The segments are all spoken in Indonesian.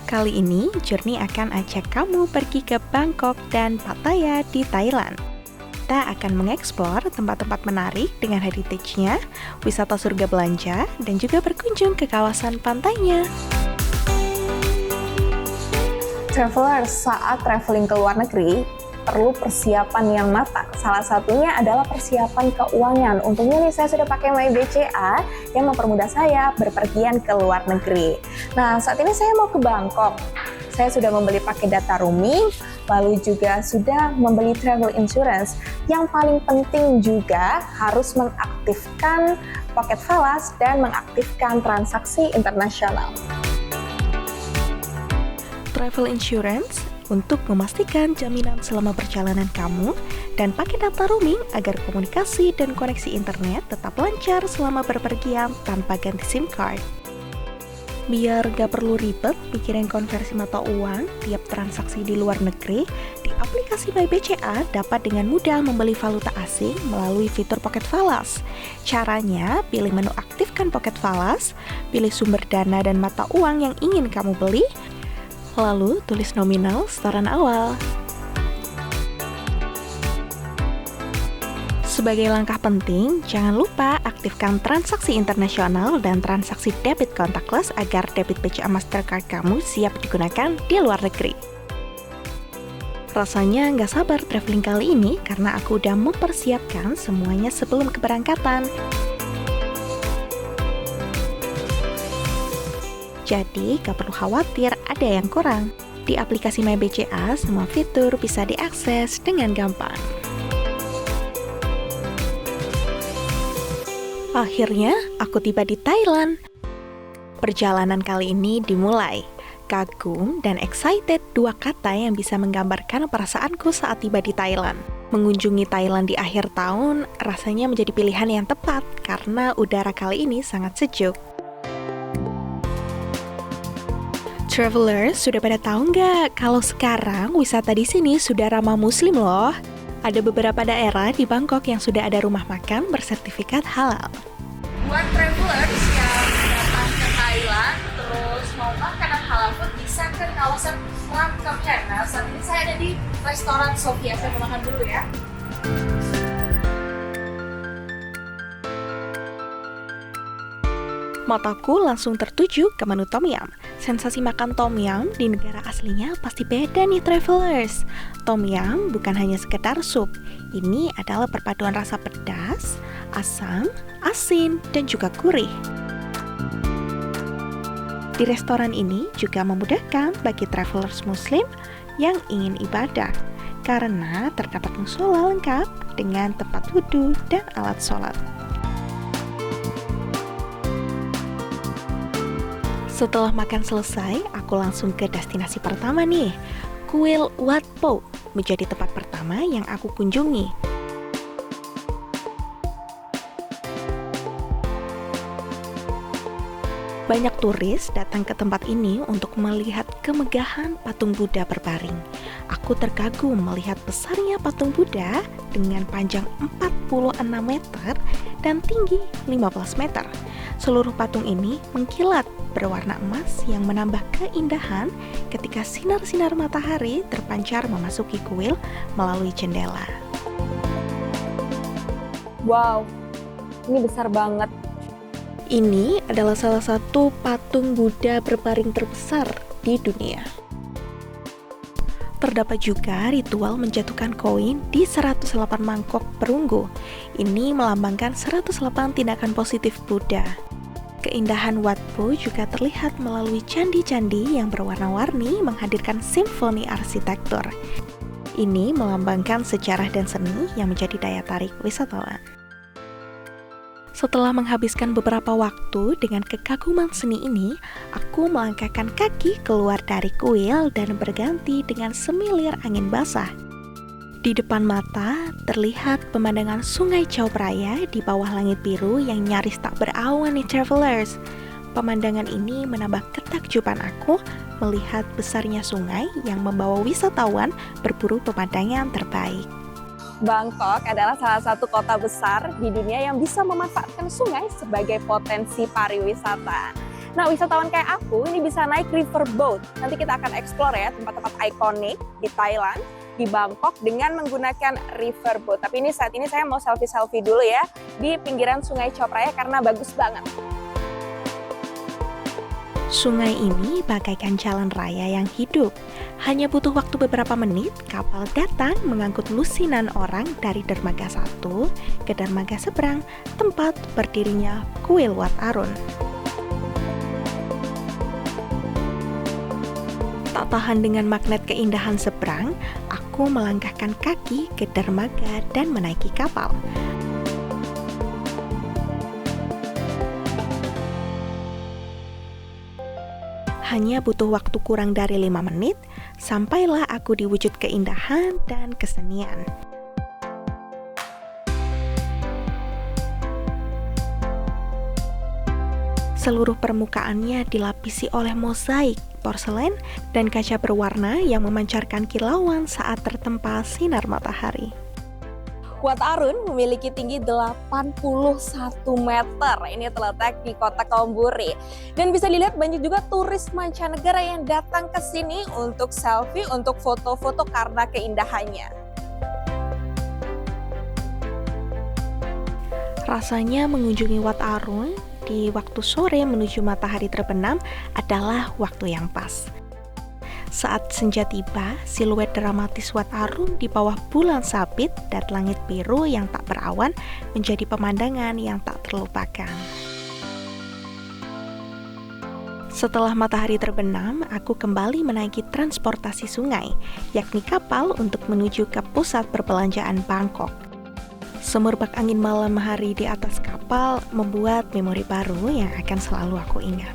Kali ini, Journey akan ajak kamu pergi ke Bangkok dan Pattaya di Thailand. Kita akan mengeksplor tempat-tempat menarik dengan heritage-nya, wisata surga belanja, dan juga berkunjung ke kawasan pantainya. Travelers, saat traveling ke luar negeri, perlu persiapan yang matang. Salah satunya adalah persiapan keuangan. Untungnya nih saya sudah pakai MyBCA yang mempermudah saya berpergian ke luar negeri. Nah, saat ini saya mau ke Bangkok. Saya sudah membeli paket data roaming, lalu juga sudah membeli travel insurance. Yang paling penting juga harus mengaktifkan Pocket Falas dan mengaktifkan transaksi internasional. Travel insurance untuk memastikan jaminan selama perjalanan kamu, dan pakai data roaming agar komunikasi dan koneksi internet tetap lancar selama berpergian tanpa ganti SIM card. Biar gak perlu ribet mikirin konversi mata uang tiap transaksi di luar negeri, di aplikasi MyBCA dapat dengan mudah membeli valuta asing melalui fitur Pocket Falas. Caranya, pilih menu aktifkan Pocket Falas, pilih sumber dana dan mata uang yang ingin kamu beli, lalu tulis nominal setoran awal. Sebagai langkah penting, jangan lupa aktifkan transaksi internasional dan transaksi debit contactless agar debit BCA Mastercard kamu siap digunakan di luar negeri. Rasanya nggak sabar traveling kali ini karena aku udah mempersiapkan semuanya sebelum keberangkatan. Jadi, gak perlu khawatir ada yang kurang. Di aplikasi MyBCA, semua fitur bisa diakses dengan gampang. Akhirnya, aku tiba di Thailand. Perjalanan kali ini dimulai. Kagum dan excited, dua kata yang bisa menggambarkan perasaanku saat tiba di Thailand. Mengunjungi Thailand di akhir tahun rasanya menjadi pilihan yang tepat karena udara kali ini sangat sejuk. Travelers, sudah pada tahu nggak kalau sekarang wisata di sini sudah ramah muslim loh. Ada beberapa daerah di Bangkok yang sudah ada rumah makan bersertifikat halal. Buat travelers yang datang ke Thailand terus mau makanan halal food bisa ke kawasan Phra Kapheng. Nah, saat ini saya ada di restoran Sofia. Saya mau makan dulu ya. Mataku langsung tertuju ke menu Tom Yum. Sensasi makan Tom Yum di negara aslinya pasti beda nih travelers. Tom Yum bukan hanya sekedar sup. Ini adalah perpaduan rasa pedas, asam, asin, dan juga gurih. Di restoran ini juga memudahkan bagi travelers muslim yang ingin ibadah karena terdapat musola lengkap dengan tempat wudhu dan alat sholat. Setelah makan selesai, aku langsung ke destinasi pertama nih. Kuil Wat Po menjadi tempat pertama yang aku kunjungi. Banyak turis datang ke tempat ini untuk melihat kemegahan patung Buddha berbaring. Aku terkagum melihat besarnya patung Buddha dengan panjang 46 meter dan tinggi 15 meter. Seluruh patung ini mengkilat berwarna emas yang menambah keindahan ketika sinar-sinar matahari terpancar memasuki kuil melalui jendela. Wow, ini besar banget. Ini adalah salah satu patung Buddha berbaring terbesar di dunia. Terdapat juga ritual menjatuhkan koin di 108 mangkok perunggu. Ini melambangkan 108 tindakan positif Buddha. Keindahan Wat Po juga terlihat melalui candi-candi yang berwarna-warni menghadirkan simfoni arsitektur. Ini melambangkan sejarah dan seni yang menjadi daya tarik wisatawan. Setelah menghabiskan beberapa waktu dengan kekaguman seni ini, aku melangkahkan kaki keluar dari kuil dan berganti dengan semilir angin basah. Di depan mata, terlihat pemandangan Sungai Chao Phraya di bawah langit biru yang nyaris tak berawan nih travelers. Pemandangan ini menambah ketakjuban aku melihat besarnya sungai yang membawa wisatawan berburu pemandangan terbaik. Bangkok adalah salah satu kota besar di dunia yang bisa memanfaatkan sungai sebagai potensi pariwisata. Nah, wisatawan kayak aku ini bisa naik riverboat. Nanti kita akan explore ya tempat-tempat ikonik di Thailand, di Bangkok dengan menggunakan riverboat. Tapi saat ini saya mau selfie-selfie dulu ya di pinggiran Sungai Chao Phraya karena bagus banget. Sungai ini bagaikan jalan raya yang hidup. Hanya butuh waktu beberapa menit, kapal datang mengangkut lusinan orang dari dermaga satu ke dermaga seberang, tempat berdirinya kuil Wat Arun. Tak tahan dengan magnet keindahan seberang, aku melangkahkan kaki ke dermaga dan menaiki kapal. Hanya butuh waktu kurang dari 5 menit, sampailah aku di wujud keindahan dan kesenian. Seluruh permukaannya dilapisi oleh mozaik, porselen, dan kaca berwarna yang memancarkan kilauan saat tertempa sinar matahari. Wat Arun memiliki tinggi 81 meter. Ini terletak di kota Chonburi. Dan bisa dilihat banyak juga turis mancanegara yang datang ke sini untuk selfie, untuk foto-foto karena keindahannya. Rasanya mengunjungi Wat Arun di waktu sore menuju matahari terbenam adalah waktu yang pas. Saat senja tiba, siluet dramatis Wat Arun di bawah bulan sabit dan langit biru yang tak berawan menjadi pemandangan yang tak terlupakan. Setelah matahari terbenam, aku kembali menaiki transportasi sungai, yakni kapal untuk menuju ke pusat perbelanjaan Bangkok. Semerbak angin malam hari di atas kapal membuat memori baru yang akan selalu aku ingat.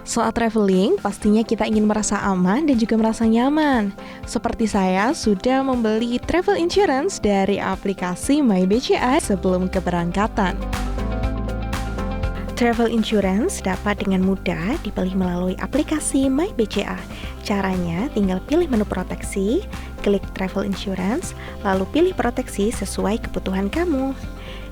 Saat traveling, pastinya kita ingin merasa aman dan juga merasa nyaman. Seperti saya sudah membeli travel insurance dari aplikasi MyBCA sebelum keberangkatan. Travel insurance dapat dengan mudah dibeli melalui aplikasi MyBCA. Caranya tinggal pilih menu proteksi, klik travel insurance, lalu pilih proteksi sesuai kebutuhan kamu.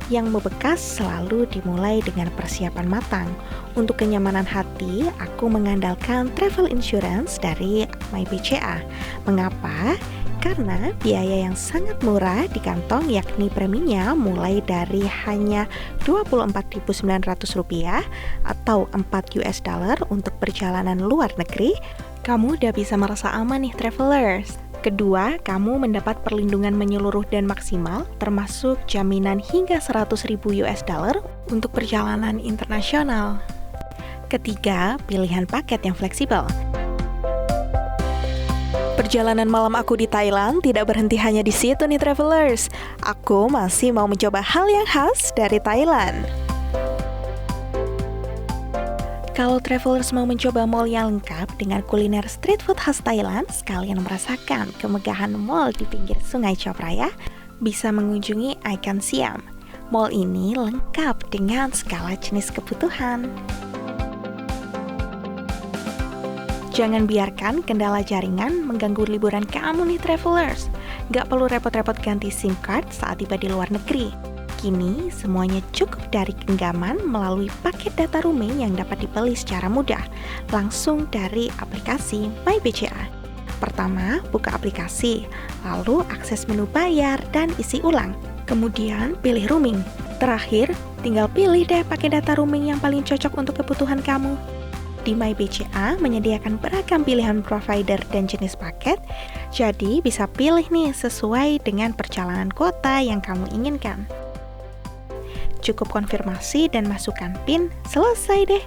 Yang membekas selalu dimulai dengan persiapan matang. Untuk kenyamanan hati, aku mengandalkan travel insurance dari MyBCA. Mengapa? Karena biaya yang sangat murah di kantong, yakni preminya mulai dari hanya Rp24.900 atau $4 untuk perjalanan luar negeri. Kamu udah bisa merasa aman nih travelers. Kedua, kamu mendapat perlindungan menyeluruh dan maksimal, termasuk jaminan hingga $100.000 untuk perjalanan internasional. Ketiga, pilihan paket yang fleksibel. Perjalanan malam aku di Thailand tidak berhenti hanya di situ nih travelers. Aku masih mau mencoba hal yang khas dari Thailand. Kalau travelers mau mencoba mall yang lengkap dengan kuliner street food khas Thailand, sekalian merasakan kemegahan mall di pinggir Sungai Chao Phraya, bisa mengunjungi Icon Siam. Mall ini lengkap dengan segala jenis kebutuhan. Jangan biarkan kendala jaringan mengganggu liburan kamu nih travelers. Gak perlu repot-repot ganti SIM card saat tiba di luar negeri. Kini, semuanya cukup dari genggaman melalui paket data roaming yang dapat dibeli secara mudah, langsung dari aplikasi MyBCA. Pertama, buka aplikasi, lalu akses menu bayar dan isi ulang. Kemudian, pilih roaming. Terakhir, tinggal pilih deh paket data roaming yang paling cocok untuk kebutuhan kamu. Di MyBCA menyediakan beragam pilihan provider dan jenis paket, jadi bisa pilih nih sesuai dengan perjalanan kota yang kamu inginkan. Cukup konfirmasi dan masukkan PIN, selesai deh.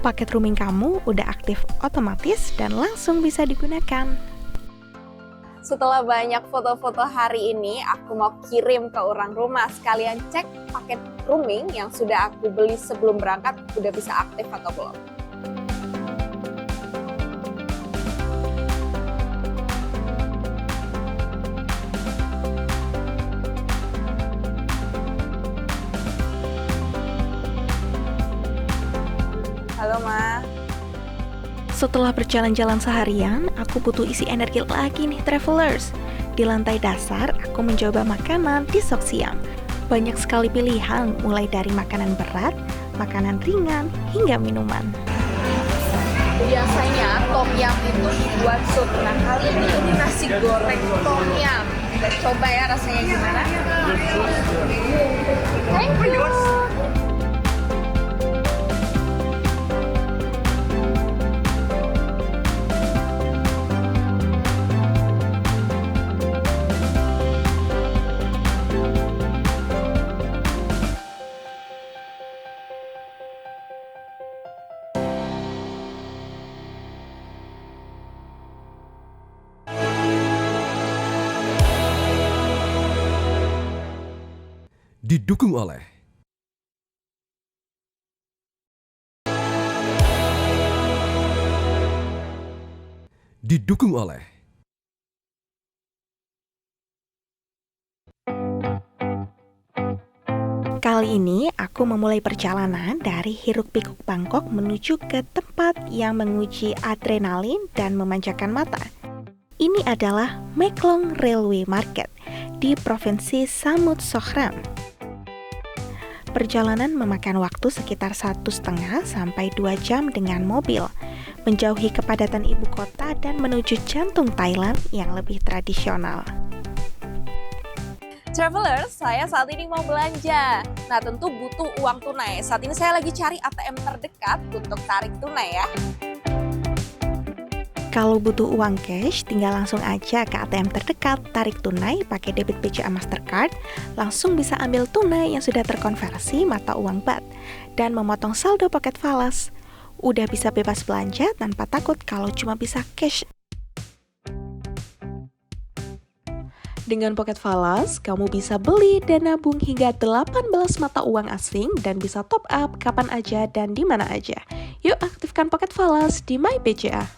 Paket roaming kamu udah aktif otomatis dan langsung bisa digunakan. Setelah banyak foto-foto hari ini, aku mau kirim ke orang rumah. Sekalian cek paket roaming yang sudah aku beli sebelum berangkat, udah bisa aktif atau belum. Halo, Ma. Setelah berjalan-jalan seharian, aku butuh isi energi lagi nih travelers. Di lantai dasar, aku mencoba makanan di Sok Siam. Banyak sekali pilihan, mulai dari makanan berat, makanan ringan, hingga minuman. Biasanya tom yum itu dibuat sup. Nah, kali ini nasi goreng tom yum. Kita coba ya rasanya gimana. Thank you. Didukung oleh Kali ini aku memulai perjalanan dari hiruk-pikuk Bangkok menuju ke tempat yang menguji adrenalin dan memanjakan mata. Ini adalah Maeklong Railway Market di Provinsi Samut Songkhram. Perjalanan memakan waktu sekitar 1,5 sampai 2 jam dengan mobil, menjauhi kepadatan ibu kota dan menuju jantung Thailand yang lebih tradisional. Travelers, saya saat ini mau belanja. Nah, tentu butuh uang tunai. Saat ini saya lagi cari ATM terdekat untuk tarik tunai ya. Kalau butuh uang cash, tinggal langsung aja ke ATM terdekat, tarik tunai pakai debit BCA Mastercard, langsung bisa ambil tunai yang sudah terkonversi mata uang baht, dan memotong saldo Pocket Falas. Udah bisa bebas belanja tanpa takut kalau cuma bisa cash. Dengan Pocket Falas, kamu bisa beli dan nabung hingga 18 mata uang asing dan bisa top up kapan aja dan di mana aja. Yuk aktifkan Pocket Falas di My BCA.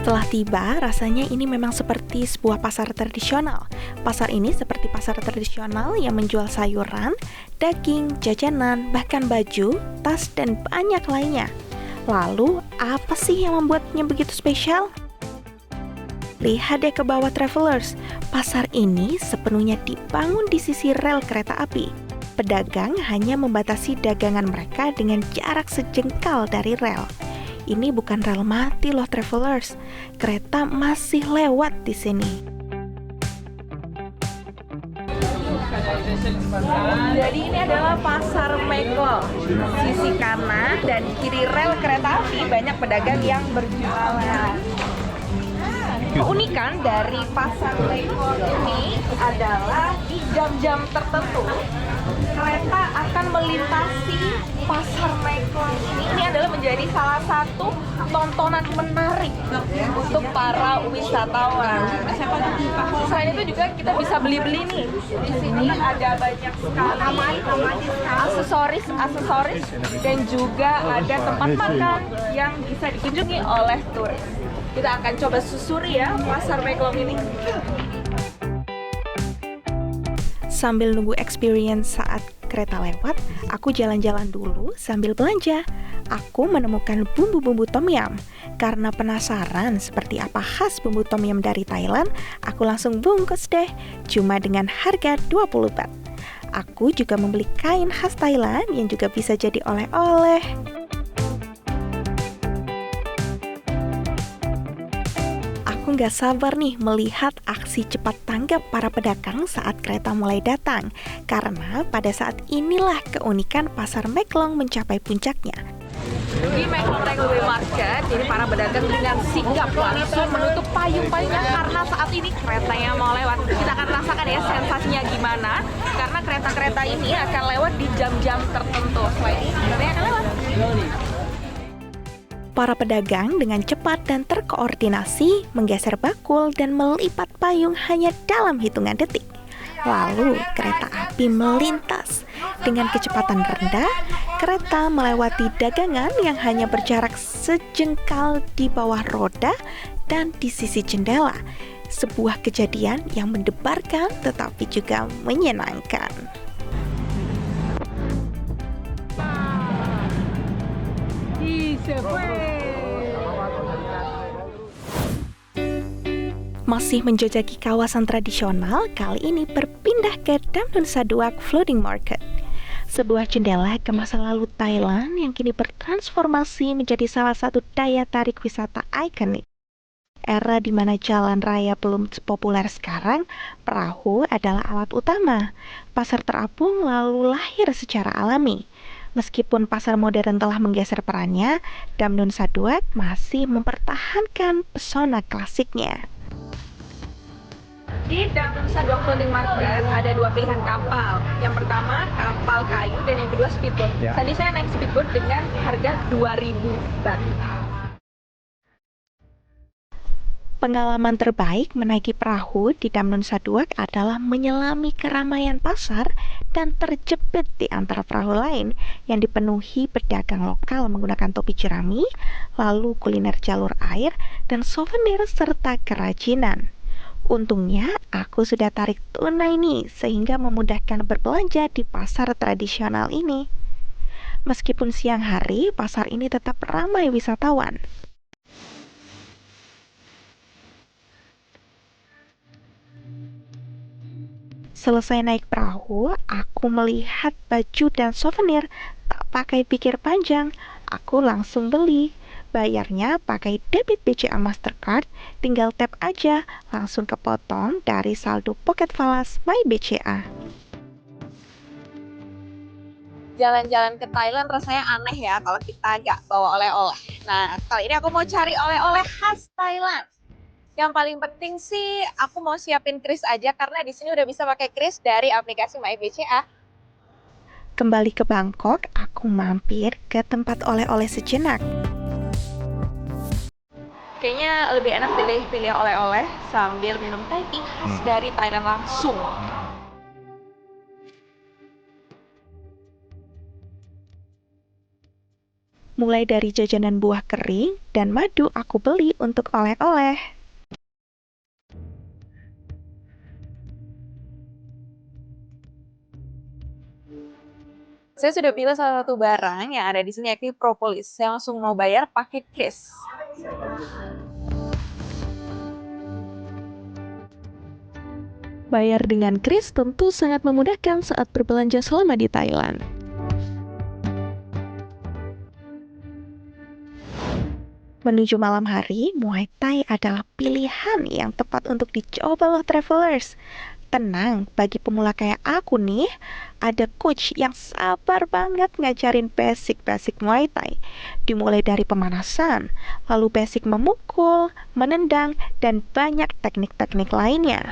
Setelah tiba, rasanya ini memang seperti sebuah pasar tradisional. Pasar ini seperti pasar tradisional yang menjual sayuran, daging, jajanan, bahkan baju, tas, dan banyak lainnya. Lalu, apa sih yang membuatnya begitu spesial? Lihat deh ke bawah travelers, pasar ini sepenuhnya dibangun di sisi rel kereta api. Pedagang hanya membatasi dagangan mereka dengan jarak sejengkal dari rel. Ini bukan rel mati loh travelers, kereta masih lewat di sini. Jadi ini adalah pasar Maeklong. Sisi kanan dan kiri rel kereta api banyak pedagang yang berjualan. Keunikan dari pasar Maeklong ini adalah di jam-jam tertentu kereta akan melintasi pasar Maeklong ini. Ini adalah menjadi salah satu tontonan menarik untuk para wisatawan. Selain itu juga kita bisa beli-beli nih. Di sini ada banyak sekali aksesoris dan juga ada tempat makan yang bisa dikunjungi oleh turis. Kita akan coba susuri ya pasar Maeklong ini. Sambil nunggu experience saat kereta lewat, aku jalan-jalan dulu sambil belanja. Aku menemukan bumbu-bumbu tom yum. Karena penasaran seperti apa khas bumbu tom yum dari Thailand, aku langsung bungkus deh, cuma dengan harga 20 baht. Aku juga membeli kain khas Thailand yang juga bisa jadi oleh-oleh. Aku nggak sabar nih melihat aksi cepat tanggap para pedagang saat kereta mulai datang, karena pada saat inilah keunikan pasar Maeklong mencapai puncaknya. Di Maeklong Railway Market, jadi para pedagang dengan sigap langsung menutup payung-payungnya karena saat ini keretanya mau lewat. Kita akan rasakan ya sensasinya gimana, karena kereta-kereta ini akan lewat di jam-jam tertentu. Selain ini, keretanya akan lewat. Para pedagang dengan cepat dan terkoordinasi menggeser bakul dan melipat payung hanya dalam hitungan detik. Lalu kereta api melintas. Dengan kecepatan rendah, kereta melewati dagangan yang hanya berjarak sejengkal di bawah roda dan di sisi jendela. Sebuah kejadian yang mendebarkan tetapi juga menyenangkan. Masih menjajaki kawasan tradisional, kali ini berpindah ke Damnon Saduak Floating Market. Sebuah jendela ke masa lalu Thailand yang kini bertransformasi menjadi salah satu daya tarik wisata ikonik. Era di mana jalan raya belum populer sekarang, perahu adalah alat utama. Pasar terapung lalu lahir secara alami. Meskipun pasar modern telah menggeser perannya, Damnon Saduak masih mempertahankan pesona klasiknya. Di Damnon Saduak Floating Market ada dua pilihan kapal. Yang pertama kapal kayu dan yang kedua speedboat. Tadi saya naik speedboat dengan harga 2.000 baht. Pengalaman terbaik menaiki perahu di Damnon Saduak adalah menyelami keramaian pasar dan terjepit di antara perahu lain yang dipenuhi pedagang lokal menggunakan topi jerami, lalu kuliner jalur air, dan souvenir serta kerajinan. Untungnya, aku sudah tarik tunai nih, sehingga memudahkan berbelanja di pasar tradisional ini. Meskipun siang hari, pasar ini tetap ramai wisatawan. Selesai naik perahu, aku melihat baju dan souvenir. Tak pakai pikir panjang, aku langsung beli. Bayarnya pakai debit BCA Mastercard, tinggal tap aja, langsung kepotong dari saldo Pocket Falas My BCA. Jalan-jalan ke Thailand rasanya aneh ya kalau kita nggak bawa oleh-oleh. Nah, kali ini aku mau cari oleh-oleh khas Thailand. Yang paling penting sih aku mau siapin kris aja karena di sini udah bisa pakai kris dari aplikasi MyBCA. Kembali ke Bangkok, aku mampir ke tempat oleh-oleh sejenak. Kayaknya lebih enak pilih oleh-oleh sambil minum teh khas dari Thailand langsung. Mulai dari jajanan buah kering dan madu aku beli untuk oleh-oleh. Saya sudah pilih salah satu barang yang ada di sini yakni propolis. Saya langsung mau bayar pakai kris. Bayar dengan kris tentu sangat memudahkan saat berbelanja selama di Thailand. Menuju malam hari, Muay Thai adalah pilihan yang tepat untuk dicoba loh travelers. Tenang, bagi pemula kayak aku nih, ada coach yang sabar banget ngajarin basic-basic Muay Thai. Dimulai dari pemanasan, lalu basic memukul, menendang, dan banyak teknik-teknik lainnya.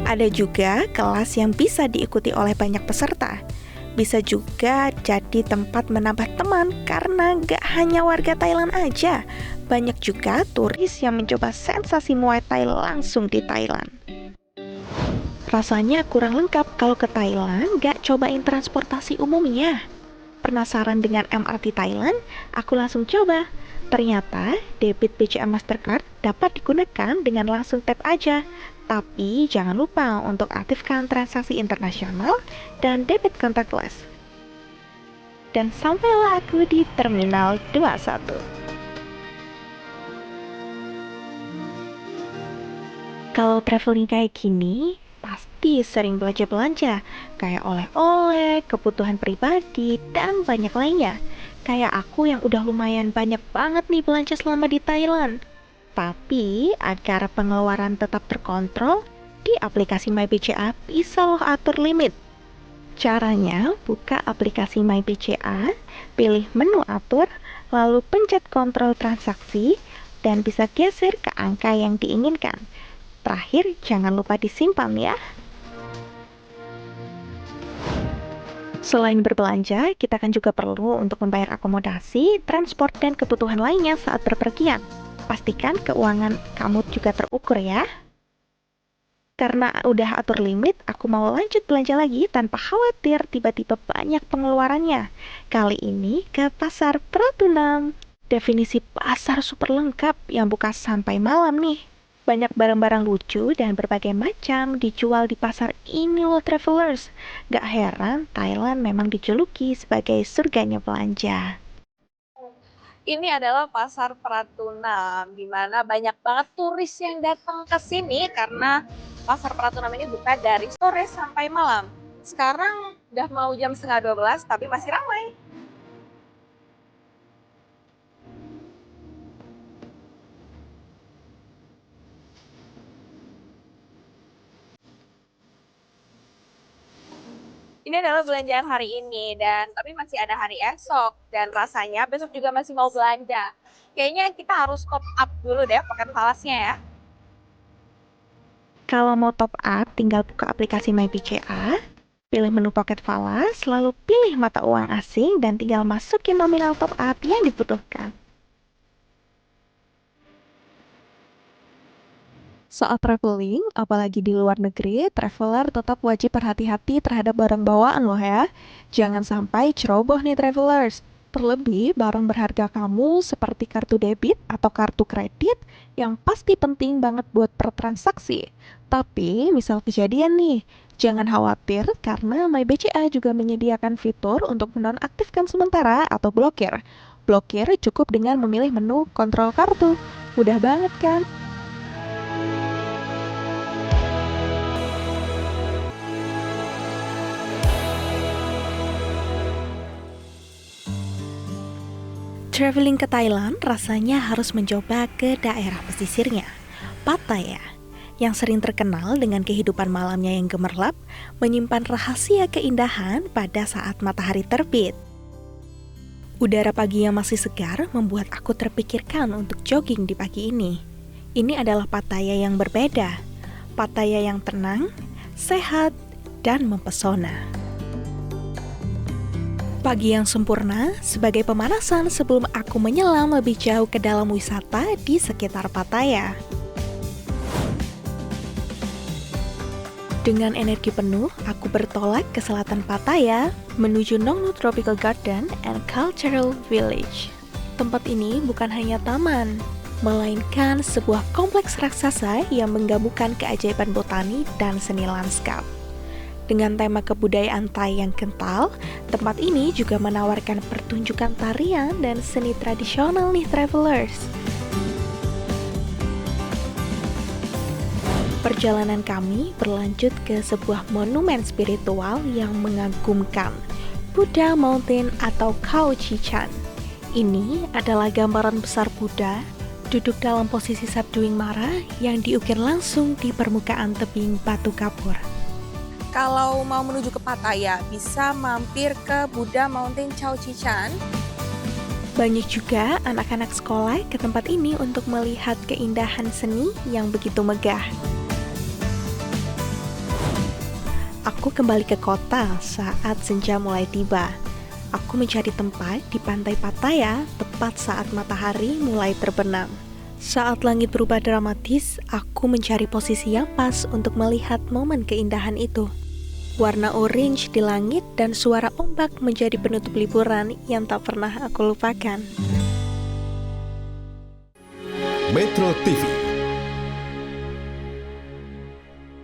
Ada juga kelas yang bisa diikuti oleh banyak peserta. Bisa juga jadi tempat menambah teman karena gak hanya warga Thailand aja. Banyak juga turis yang mencoba sensasi Muay Thai langsung di Thailand. Rasanya kurang lengkap kalau ke Thailand gak cobain transportasi umumnya. Penasaran dengan MRT Thailand? Aku langsung coba. Ternyata debit BCA Mastercard dapat digunakan dengan langsung tap aja. Tapi jangan lupa untuk aktifkan transaksi internasional dan debit contactless. Dan sampailah aku di Terminal 21. Kalau traveling kayak gini, pasti sering belanja-belanja, kayak oleh-oleh, kebutuhan pribadi, dan banyak lainnya. Kayak aku yang udah lumayan banyak banget nih belanja selama di Thailand. Tapi, agar pengeluaran tetap terkontrol, di aplikasi MyBCA bisa loh atur limit. Caranya, buka aplikasi MyBCA, pilih menu atur, lalu pencet kontrol transaksi, dan bisa geser ke angka yang diinginkan. Terakhir, jangan lupa disimpan ya. Selain berbelanja, kita kan juga perlu untuk membayar akomodasi, transport, dan kebutuhan lainnya saat berpergian. Pastikan keuangan kamu juga terukur ya. Karena udah atur limit, aku mau lanjut belanja lagi tanpa khawatir tiba-tiba banyak pengeluarannya. Kali ini ke Pasar Pratunam. Definisi pasar super lengkap yang buka sampai malam nih. Banyak barang-barang lucu dan berbagai macam dijual di pasar ini loh travelers. Gak heran Thailand memang dijuluki sebagai surganya belanja. Ini adalah Pasar Pratunam, di mana banyak banget turis yang datang ke sini karena Pasar Pratunam ini buka dari sore sampai malam. Sekarang udah mau jam setengah 12, tapi masih ramai. Ini adalah belanjaan hari ini, dan tapi masih ada hari esok, dan rasanya besok juga masih mau belanja. Kayaknya kita harus top up dulu deh pocket falasnya ya. Kalau mau top up, tinggal buka aplikasi MyBCA, pilih menu Pocket Falas, lalu pilih mata uang asing, dan tinggal masukin nominal top up yang dibutuhkan. Saat traveling, apalagi di luar negeri, traveler tetap wajib berhati-hati terhadap barang bawaan loh ya. Jangan sampai ceroboh nih travelers. Terlebih, barang berharga kamu seperti kartu debit atau kartu kredit yang pasti penting banget buat pertransaksi. Tapi, misal kejadian nih, jangan khawatir karena MyBCA juga menyediakan fitur untuk menonaktifkan sementara atau blokir. Blokir cukup dengan memilih menu kontrol kartu. Mudah banget kan? Traveling ke Thailand rasanya harus mencoba ke daerah pesisirnya, Pattaya, yang sering terkenal dengan kehidupan malamnya yang gemerlap, menyimpan rahasia keindahan pada saat matahari terbit. Udara pagi yang masih segar membuat aku terpikirkan untuk jogging di pagi ini. Ini adalah Pattaya yang berbeda, Pattaya yang tenang, sehat, dan mempesona. Pagi yang sempurna sebagai pemanasan sebelum aku menyelam lebih jauh ke dalam wisata di sekitar Pattaya. Dengan energi penuh, aku bertolak ke selatan Pattaya menuju Nongnu Tropical Garden and Cultural Village. Tempat ini bukan hanya taman, melainkan sebuah kompleks raksasa yang menggabungkan keajaiban botani dan seni lanskap. Dengan tema kebudayaan Thai yang kental, tempat ini juga menawarkan pertunjukan tarian dan seni tradisional nih travelers. Perjalanan kami berlanjut ke sebuah monumen spiritual yang mengagumkan, Buddha Mountain atau Khao Chi-chan. Ini adalah gambaran besar Buddha duduk dalam posisi sabduing mara yang diukir langsung di permukaan tebing batu kapur. Kalau mau menuju ke Pattaya, bisa mampir ke Buddha Mountain Khao Chi-chan. Banyak juga anak-anak sekolah ke tempat ini untuk melihat keindahan seni yang begitu megah. Aku kembali ke kota saat senja mulai tiba. Aku mencari tempat di pantai Pattaya tepat saat matahari mulai terbenam. Saat langit berubah dramatis, aku mencari posisi yang pas untuk melihat momen keindahan itu. Warna orange di langit dan suara ombak menjadi penutup liburan yang tak pernah aku lupakan. Metro TV